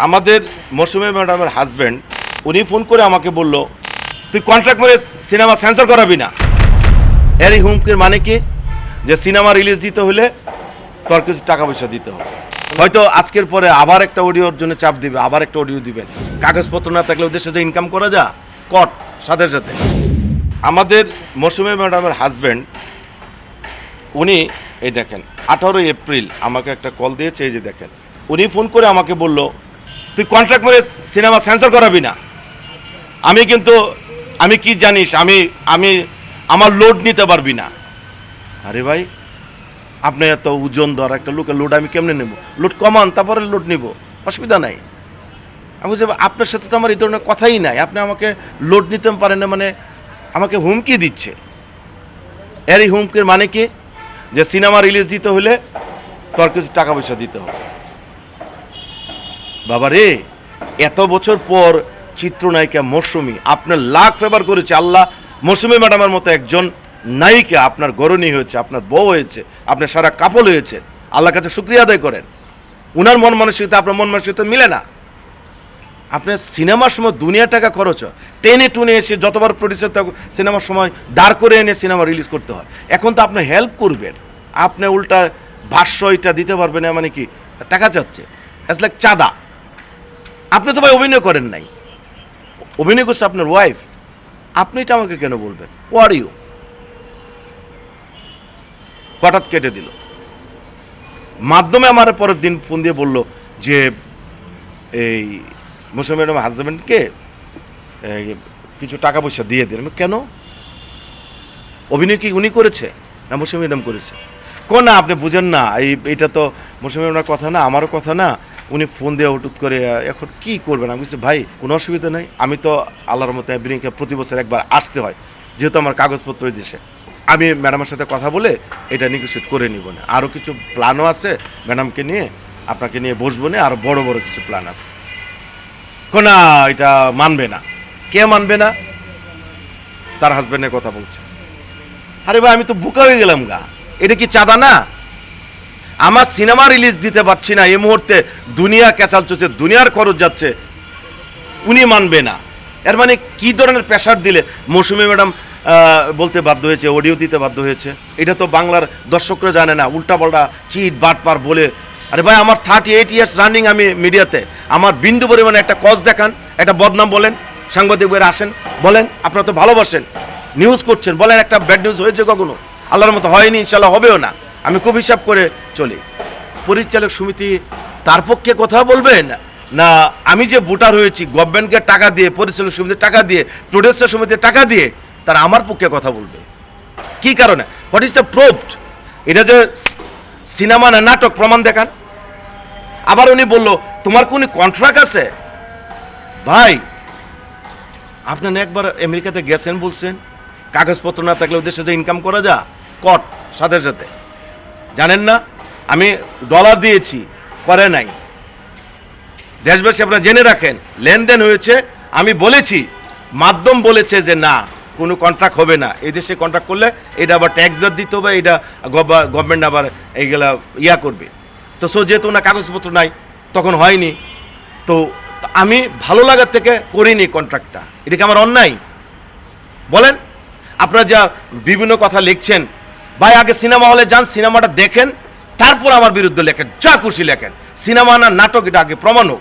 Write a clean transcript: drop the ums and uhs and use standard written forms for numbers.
আমাদের মৌসুমী ম্যাডামের হাজব্যান্ড উনি ফোন করে আমাকে বলল, তুই কন্ট্রাক্ট করে সিনেমা সেন্সর করাবি না। এর এই হুমকির মানে কি, যে সিনেমা রিলিজ দিতে হলে তোর কিছু টাকা পয়সা দিতে হবে। হয়তো আজকের পরে আবার একটা অডিওর জন্য চাপ দিবে, আবার একটা অডিও দিবেন। কাগজপত্র না থাকলে ওদের সাথে ইনকাম করা যা কট সাথে সাথে। আমাদের মৌসুমী ম্যাডামের হাজব্যান্ড উনি এই দেখেন 18 এপ্রিল আমাকে একটা কল দিয়েছে, এই যে দেখেন উনি ফোন করে আমাকে বলল, তুই কন্ট্রাক্ট করে সিনেমা সেন্সর করাবি না। আমি কি জানিস, আমি আমার লোড নিতে পারবি না। আরে ভাই, আপনি এত ওজন ধর একটা লোকের লোড আমি কেমনে নেব? লোড কমান, তারপরে লোড নিব, অসুবিধা নাই। আমি বলছি আপনার সাথে তো আমার এই ধরনের কথাই নাই, আপনি আমাকে লোড নিতে পারেন না, মানে আমাকে হুমকি দিচ্ছে। এর এই হুমকির মানে কি, যে সিনেমা রিলিজ দিতে হলে তোর কিছু টাকা পয়সা দিতে হবে। বাবা রে, এত বছর পর চিত্রনায়িকা মৌসুমী আপনার লাখ ফেভার করেছে আল্লাহ। মৌসুমী ম্যাডামের মতো একজন নায়িকা আপনার গরণী হয়েছে, আপনার বউ হয়েছে, আপনার সারা কাপল হয়েছে। আল্লাহর কাছে শুকরিয়া আদায় করেন। উনার মন মানসিকতা আপনার মন মানসিকতা মিলে না। আপনার সিনেমার সময় দুনিয়া টাকা খরচ হয়, টেনে টুনে এসে যতবার প্রডিউসার সিনেমার সময় দাঁড় করে এনে সিনেমা রিলিজ করতে হয়। এখন তো আপনি হেল্প করবেন, আপনি উল্টা ভাষ্য এটা দিতে পারবেন না, মানে কি টাকা চাচ্ছে, অ্যাজ লাইক চাঁদা। আপনি তো ভাই অভিনয় করেন নাই, অভিনয় করছে আপনার ওয়াইফ, আপনি এটা আমাকে কেন বলবেন? Where you? হঠাৎ কেটে দিল। মাধ্যমে আমার পরের দিন ফোন দিয়ে বলল যে এই মৌসুমী ম্যাডাম হাজব্যান্ডকে কিছু টাকা পয়সা দিয়ে দিন। কেন? অভিনয় কি উনি করেছে না মৌসুমী ম্যাডাম করেছে? না আপনি বুঝেন না, এইটা তো মৌসুমী ম্যাডামের কথা না, আমারও কথা না। উনি ফোন দিয়ে হঠাৎ করে, এখন কি করবেন? আমি বলছি ভাই কোনো অসুবিধা নেই, আমি তো আল্লাহর মতো এভরিকে প্রতি বছর একবার আসতে হয়, যেহেতু আমার কাগজপত্র দেশে। আমি ম্যাডামের সাথে কথা বলে এটা নেগোশিয়েট করে নিব না। আরও কিছু প্ল্যানও আছে ম্যাডামকে নিয়ে, আপনাকে নিয়ে বসবো না, আরও বড় বড় কিছু প্ল্যান আছে। না এটা মানবে না। কে মানবে না? তার হাজব্যান্ডের কথা বলছে। আরে ভাই, আমি তো বোকা হয়ে গেলাম গা। এটা কি চাঁদা না? আমার সিনেমা রিলিজ দিতে পারছি না এই মুহূর্তে, দুনিয়া ক্যাচাল চলছে, দুনিয়ার খরচ যাচ্ছে, উনি মানবে না। এর মানে কি ধরনের প্রেশার দিলে মৌসুমী ম্যাডাম বলতে বাধ্য হয়েছে, অডিও দিতে বাধ্য হয়েছে? এটা তো বাংলার দর্শকরা জানে না, উল্টাপাল্টা চিট বাটপার বলে। আরে ভাই, আমার 38 ইয়ার্স রানিং আমি মিডিয়াতে, আমার বিন্দু পরিমাণে একটা কজ দেখান, একটা বদনাম বলেন, সাংবাদিক বইয়ের আসেন বলেন, আপনারা তো ভালোবাসেন, নিউজ করছেন, বলেন একটা ব্যাড নিউজ হয়েছে কখনো? আল্লাহর মতো হয়নি, ইনশাল্লাহ হবেও না। আমি খুব হিসাব করে চলি। পরিচালক সমিতি তার পক্ষে কথা বলবেন না আমি যে ভোটার হয়েছি গভর্নমেন্টকে টাকা দিয়ে, পরিচালক সমিতির টাকা দিয়ে, প্রডিউসার সমিতির টাকা দিয়ে, তারা আমার পক্ষে কথা বলবে? কি কারণে? What is the proofed? এটা যে সিনেমা না নাটক, প্রমাণ দেখান। আবার উনি বলল তোমার কোন কন্ট্রাক্ট আছে? ভাই, আপনারা একবার আমেরিকাতে গেছেন, বলছেন কাগজপত্র না থাকলে ওদের সাথে ইনকাম করা যা কট সাথে সাথে। জানেন না আমি ডলার দিয়েছি, করে নাই। দেশবাসী আপনারা জেনে রাখেন, লেনদেন হয়েছে। আমি বলেছি, মাধ্যম বলেছে যে না কোনো কন্ট্রাক্ট হবে না। এই দেশে কন্ট্রাক্ট করলে এটা আবার ট্যাক্স বের দিতে হবে, এটা গভর্নমেন্ট আবার এইগুলা করবে। তো যেহেতু না কাগজপত্র নাই, তখন হয়নি। তো আমি ভালো লাগার থেকে করিনি কন্ট্রাক্টটা। এটা কি আমার অন্যায়? বলেন। আপনারা যা বিভিন্ন কথা লিখছেন, ভাই আগে সিনেমা হলে যান, সিনেমাটা দেখেন, তারপর আমার বিরুদ্ধে লেখেন, যা খুশি লেখেন। সিনেমা না নাটক, এটা আগে প্রমাণ হোক।